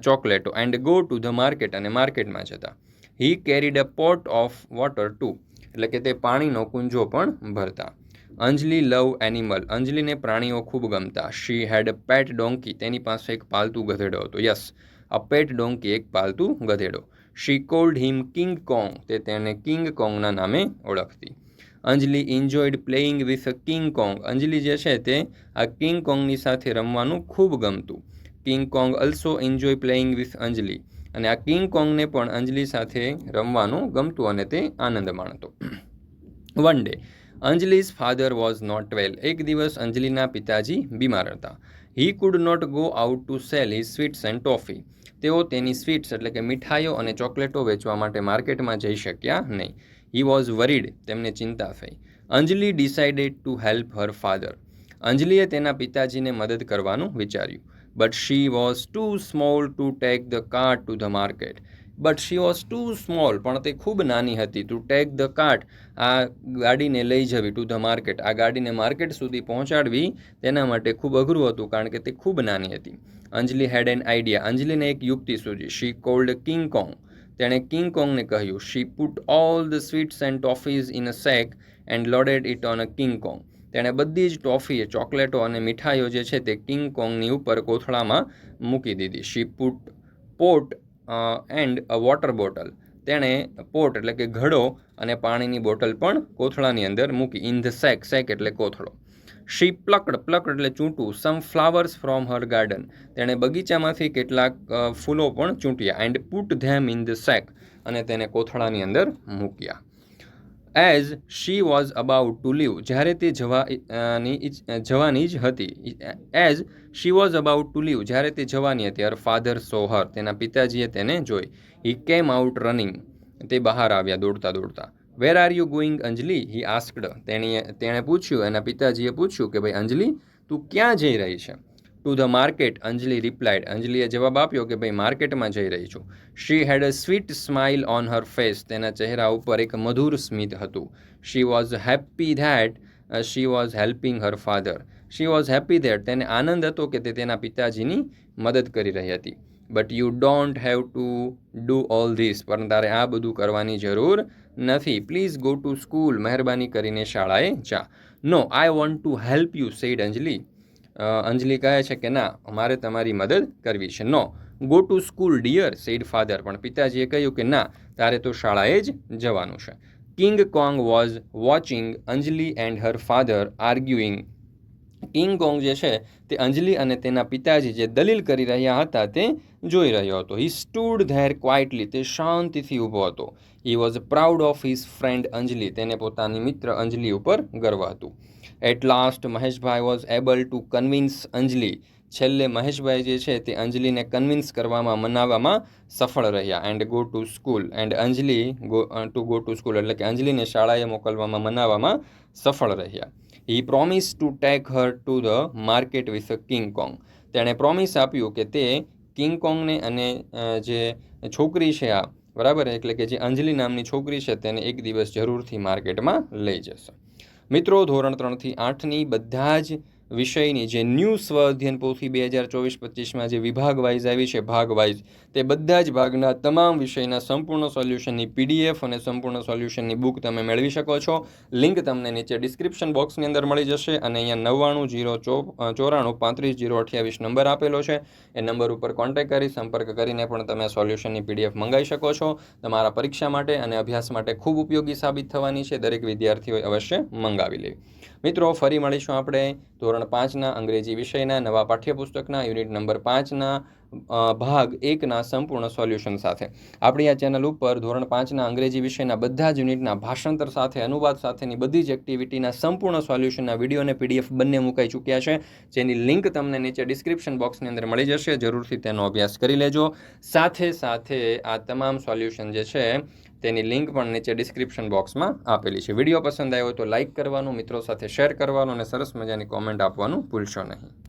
ચોકલેટો. And go to the market, અને માર્કેટમાં જતા. He carried a pot of water too, એટલે કે તે પાણીનો કુંજો પણ ભરતા. અંજલિ લવ એનિમલ, અંજલિને પ્રાણીઓ ખૂબ ગમતા. શી હેડ અ પેટ ડોંકી, તેની પાસે એક પાલતું ગધેડો હતો. યસ, અ પેટ ડોંકી, એક પાલતું ગધેડો. She called him King Kong, તે તેને કિંગ કોંગના નામે ઓળખતી. Anjali enjoyed playing with King Kong, Anjali જે છે તે આ કિંગ કોંગની સાથે રમવાનું ખૂબ ગમતું. King Kong also enjoy playing with Anjali, અને આ કિંગ કોંગને પણ અંજલિ સાથે રમવાનું ગમતું અને તે આનંદ માણતો. One day, Anjali's father was not well, એક દિવસ અંજલિના પિતાજી બીમાર હતા. He could not go out to sell his sweets and toffee, તેઓ તેની સ્વીટ્સ એટલે કે મીઠાઈઓ અને ચોકલેટો વેચવા માટે માર્કેટમાં જઈ શક્યા નહીં. હી વોઝ વરીડ, તેમને ચિંતા થઈ. Anjali decided to help her father, અંજલિએ તેના પિતાજીને મદદ કરવાનું વિચાર્યું. But she was too small to take the cart to the market, but she was too small, પણ તે ખૂબ નાની હતી. ટુ ટેક ધ કાર્ટ, આ ગાડીને લઈ જવી. ટુ ધ માર્કેટ, આ ગાડીને માર્કેટ સુધી પહોંચાડવી તેના માટે ખૂબ અઘરું હતું, કારણ કે તે ખૂબ નાની હતી. અંજલિ હેડ એન આઈડિયા, અંજલિને એક યુક્તિ સૂજી. શી કોલ્ડ કિંગ કોંગ, તેણે કિંગ કોંગને કહ્યું. She put all the sweets and toffees in a sack and loaded it on a King Kong, તેણે બધી જ ટોફી, ચોકલેટો અને મીઠાઈઓ જે છે તે કિંગ કોંગની ઉપર કોથળામાં મૂકી દીધી. She put pot and a water bottle, તેણે પોટ એટલે કે ઘડો અને પાણીની બોટલ પણ કોથળાની અંદર મૂકી. ઇન ધ સેક, સેક એટલે કોથળો. શી પ્લકડ, પ્લકડ એટલે ચૂંટવું. Some flowers from her garden, તેણે બગીચામાંથી કેટલાક ફૂલો પણ ચૂંટ્યા. And put them in the sack, અને તેને કોથળાની અંદર મૂક્યા. As she was about to leave, જ્યારે તે જવાની જ હતી. As she was about to leave, જ્યારે તે જવાની હતી. હર ફાધર સો હર, તેના પિતાજીએ તેને જોઈ. હી કેમ આઉટ રનિંગ, તે બહાર આવ્યા દોડતા દોડતા. Where are you going Anjali, he asked, તેણે પૂછ્યું, એના પિતાજીએ પૂછ્યું કે ભાઈ અંજલિ તું ક્યાં જઈ રહી છે. To the market, Anjali replied, અંજલિએ જવાબ આપ્યો કે ભાઈ માર્કેટમાં જઈ રહી છું. She had a sweet smile on her face, તેના ચહેરા ઉપર એક મધુર સ્મિત હતું. She was happy that she was helping her father, she was happy that, તેને આનંદ હતો કે તે તેના પિતાજીની મદદ કરી રહી હતી. But you don't have to do all this, પણ તારે આ બધું કરવાની જરૂર નથી. પ્લીઝ ગો ટુ સ્કૂલ, મહેરબાની કરીને શાળાએ જા. No, I want to help you, said Anjali, Anjali કહે છે કે ના, મારે તમારી મદદ કરવી છે. No, go to school dear, said father, પણ પિતાજીએ કહ્યું કે ના, તારે તો શાળાએ જ જવાનું છે. King Kong was watching Anjali and her father આર્ગ્યુઇંગ, king Kong જે છે તે અંજલિ અને તેના પિતાજી જે દલીલ કરી રહ્યા હતા તે જોઈ રહ્યો હતો. હી સ્ટૂડ ધેર ક્વાઇટલી, તે શાંતિથી ઊભો હતો. He was proud of his friend Anjali, તેને પોતાની મિત્ર અંજલિ ઉપર ગર્વ હતું. At last Maheshbhai was able to convince Anjali, છેલ્લે મહેશભાઈ જે છે તે અંજલિને કન્વિન્સ કરવામાં, મનાવવામાં સફળ રહ્યા. And go to school, and Anjali go to school, એટલે કે અંજલિને શાળાએ મોકલવામાં, મનાવવામાં સફળ રહ્યા. He promise to take her to the market with a King Kong, તેણે પ્રોમિસ આપ્યું કે તે કિંગ કોંગને અને જે છોકરી છે આ, બરાબર, એટલે કે જે અંજલિ નામની છોકરી છે તેને એક દિવસ જરૂરથી માર્કેટમાં લઈ જશે. મિત્રો, ધોરણ 3 થી 8ની બધા જ વિષયની જે ન્યૂ સ્વ અધ્યયન પોથી 2024-25માં જે વિભાગ વાઇઝ આવી છે, ભાગ વાઇઝ, તે બધા જ ભાગના તમામ વિષયના સંપૂર્ણ સોલ્યુશનની PDF અને સંપૂર્ણ સોલ્યુશનની બુક તમે મેળવી શકો છો. લિંક તમને નીચે ડિસ્ક્રિપ્શન બોક્સની અંદર મળી જશે અને અહીંયા 9904935028 નંબર આપેલો છે. એ નંબર ઉપર કોન્ટેક્ટ કરી સંપર્ક કરીને પણ તમે સોલ્યુશનની PDF મંગાવી શકો છો. તમારા પરીક્ષા માટે અને અભ્યાસ માટે ખૂબ ઉપયોગી સાબિત થવાની છે. દરેક વિદ્યાર્થીઓએ અવશ્ય મંગાવી લેવી. મિત્રો, ફરી મળીશું આપણે ધોરણ 5ના અંગ્રેજી વિષયના નવા પાઠ્યપુસ્તકના યુનિટ નંબર 5ના ભાગ 1ના સંપૂર્ણ સોલ્યુશન સાથે. આપણી આ ચેનલ ઉપર ધોરણ 5ના અંગ્રેજી વિષયના બધા જ યુનિટના ભાષાંતર સાથે, અનુવાદ સાથેની બધી જ એક્ટિવિટીના સંપૂર્ણ સોલ્યુશનના વિડીયો અને PDF બંને મુકાઈ ચૂક્યા છે, જેની લિંક તમને નીચે ડિસ્ક્રિપ્શન બોક્સની અંદર મળી જશે. જરૂરથી તેનો અભ્યાસ કરી લેજો. સાથે સાથે આ તમામ સોલ્યુશન જે છે તેની લિંક પણ નીચે ડિસ્ક્રિપ્શન બોક્સમાં આપેલી છે. વિડીયો પસંદ આવ્યો તો લાઇક કરવાનું, મિત્રો સાથે શેર કરવાનું અને સરસ મજાની કોમેન્ટ આપવાનું ભૂલશો નહીં.